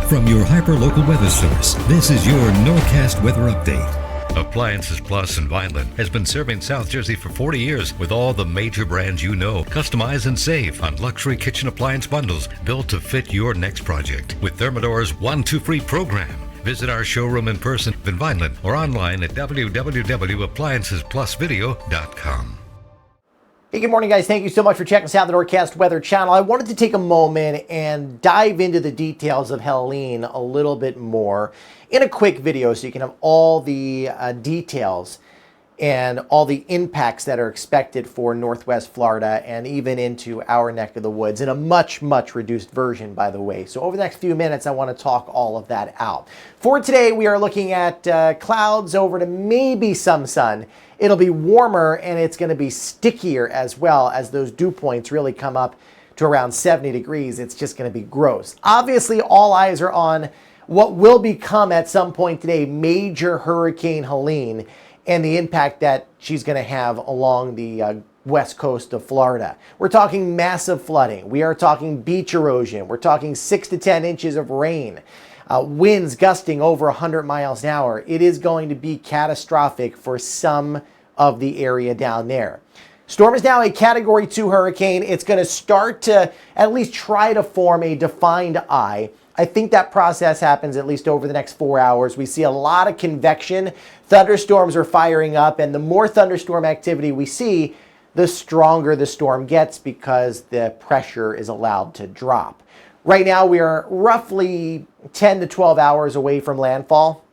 From your hyper-local weather source, this is your Norcast Weather Update. Appliances Plus in Vineland has been serving South Jersey for 40 years with all the major brands you know. Customize and save on luxury kitchen appliance bundles built to fit your next project with Thermador's 1-2-Free program. Visit our showroom in person in Vineland or online at www.appliancesplusvideo.com. Hey, good morning, guys. Thank you so much for checking us out on the Norcast Weather Channel. I wanted to take a moment and dive into the details of Helene a little bit more in a quick video so you can have all the details and all the impacts that are expected for Northwest Florida and even into our neck of the woods in a much, much reduced version, by the way. So over the next few minutes, I want to talk all of that out. For today, we are looking at clouds over to maybe some sun. It'll be warmer and it's going to be stickier as well as those dew points really come up to around 70 degrees. It's just going to be gross. Obviously, all eyes are on what will become at some point today major Hurricane Helene and the impact that she's going to have along the west coast of Florida. We're talking massive flooding. We are talking beach erosion. We're talking 6 to 10 inches of rain. Winds gusting over 100 miles an hour. It is going to be catastrophic for some of the area down there. Storm is now a Category 2 hurricane. It's going to start to at least try to form a defined eye. I think that process happens at least over the next 4 hours. We see a lot of convection. Thunderstorms are firing up, and the more thunderstorm activity we see, the stronger the storm gets because the pressure is allowed to drop. Right now, we are roughly 10 to 12 hours away from landfall.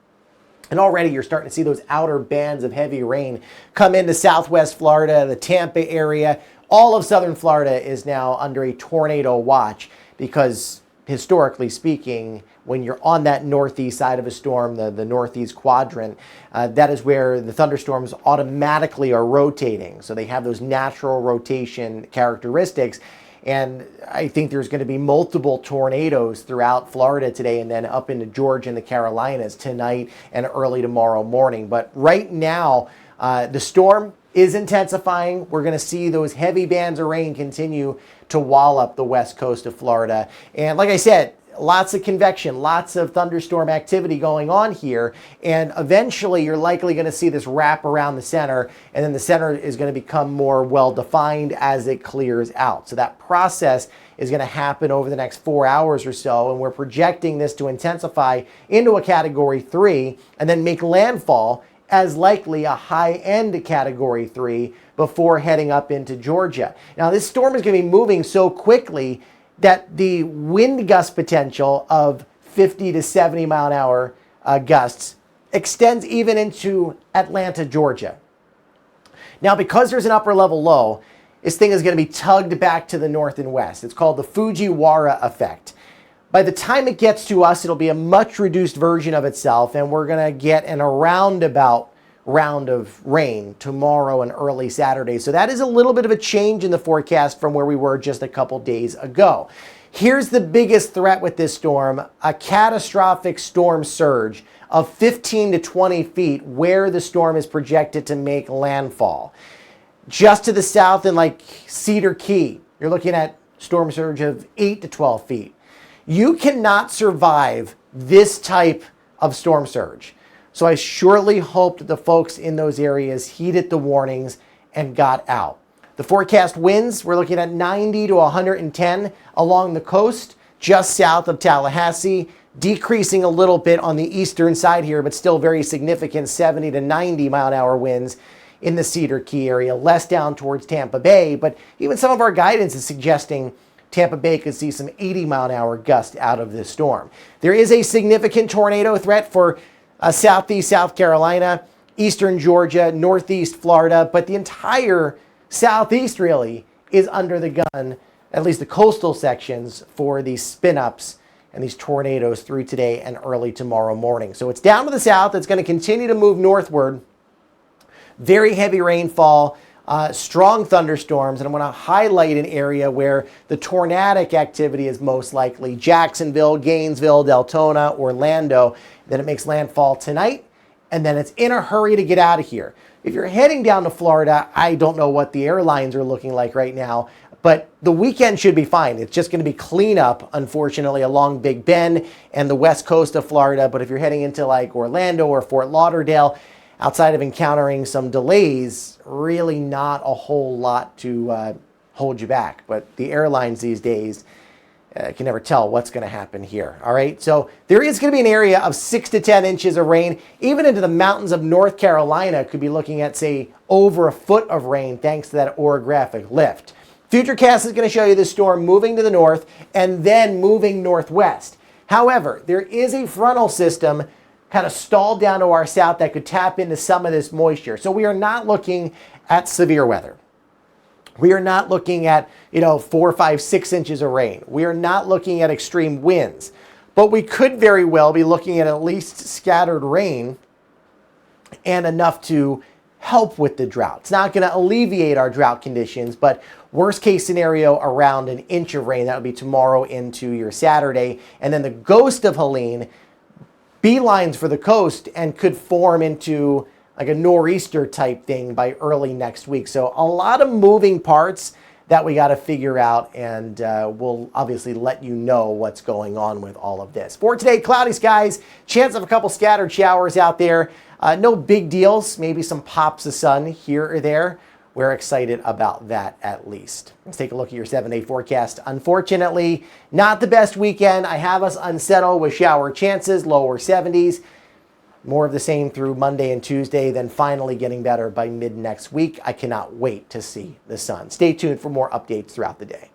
And already you're starting to see those outer bands of heavy rain come into southwest Florida, the Tampa area. All of southern Florida is now under a tornado watch because historically speaking, when you're on that northeast side of a storm, the northeast quadrant, that is where the thunderstorms automatically are rotating. So they have those natural rotation characteristics. And I think there's going to be multiple tornadoes throughout Florida today and then up into Georgia and the Carolinas tonight and early tomorrow morning. But right now, the storm is intensifying. We're going to see those heavy bands of rain continue to wallop the west coast of Florida. And like I said, lots of convection, lots of thunderstorm activity going on here. And eventually you're likely going to see this wrap around the center, and then the center is going to become more well-defined as it clears out. So that process is going to happen over the next 4 hours or so. And we're projecting this to intensify into a Category 3 and then make landfall as likely a high-end Category 3 before heading up into Georgia. Now, this storm is going to be moving so quickly that the wind gust potential of 50 to 70 mile an hour gusts extends even into Atlanta, Georgia. Now, because there's an upper level low, this thing is going to be tugged back to the north and west. It's called the Fujiwara effect. By the time it gets to us, it'll be a much reduced version of itself, and we're going to get an round of rain tomorrow and early Saturday. So that is a little bit of a change in the forecast from where we were just a couple days ago. Here's the biggest threat with this storm: a catastrophic storm surge of 15 to 20 feet where the storm is projected to make landfall. Just to the south in like Cedar Key, you're looking at storm surge of 8 to 12 feet. You cannot survive this type of storm surge. So I surely hope that the folks in those areas heeded the warnings and got out. The forecast winds, we're looking at 90 to 110 along the coast, just south of Tallahassee, decreasing a little bit on the eastern side here, but still very significant 70 to 90 mile an hour winds in the Cedar Key area, less down towards Tampa Bay. But even some of our guidance is suggesting Tampa Bay could see some 80 mile an hour gust out of this storm. There is a significant tornado threat for southeast South Carolina, eastern Georgia, northeast Florida, but the entire southeast really is under the gun, at least the coastal sections, for these spin-ups and these tornadoes through today and early tomorrow morning. So it's down to the south. It's going to continue to move northward. Very heavy rainfall, strong thunderstorms, and I'm going to highlight an area where the tornadic activity is most likely: Jacksonville, Gainesville, Deltona, Orlando. Then it makes landfall tonight, and then it's in a hurry to get out of here. If you're heading down to Florida, I don't know what the airlines are looking like right now, But the weekend should be fine. It's just going to be cleanup, unfortunately, along Big Bend and the west coast of Florida. But if you're heading into like Orlando or Fort Lauderdale, outside of encountering some delays, really not a whole lot to hold you back. But the airlines these days can never tell what's going to happen here. All right, so there is going to be an area of 6 to 10 inches of rain. Even into the mountains of North Carolina could be looking at, say, over a foot of rain thanks to that orographic lift. Futurecast is going to show you the storm moving to the north and then moving northwest. However, there is a frontal system kind of stalled down to our south that could tap into some of this moisture. So we are not looking at severe weather. We are not looking at, 4, 5, 6 inches of rain. We are not looking at extreme winds. But we could very well be looking at least scattered rain and enough to help with the drought. It's not going to alleviate our drought conditions, but worst case scenario, around an inch of rain. That would be tomorrow into your Saturday. And then the ghost of Helene beelines for the coast and could form into like a nor'easter type thing by early next week. So a lot of moving parts that we got to figure out, and we'll obviously let you know what's going on with all of this. For today, cloudy skies, chance of a couple scattered showers out there. No big deals, maybe some pops of sun here or there. We're excited about that at least. Let's take a look at your 7-day forecast. Unfortunately, not the best weekend. I have us unsettled with shower chances, lower 70s. More of the same through Monday and Tuesday, then finally getting better by mid next week. I cannot wait to see the sun. Stay tuned for more updates throughout the day.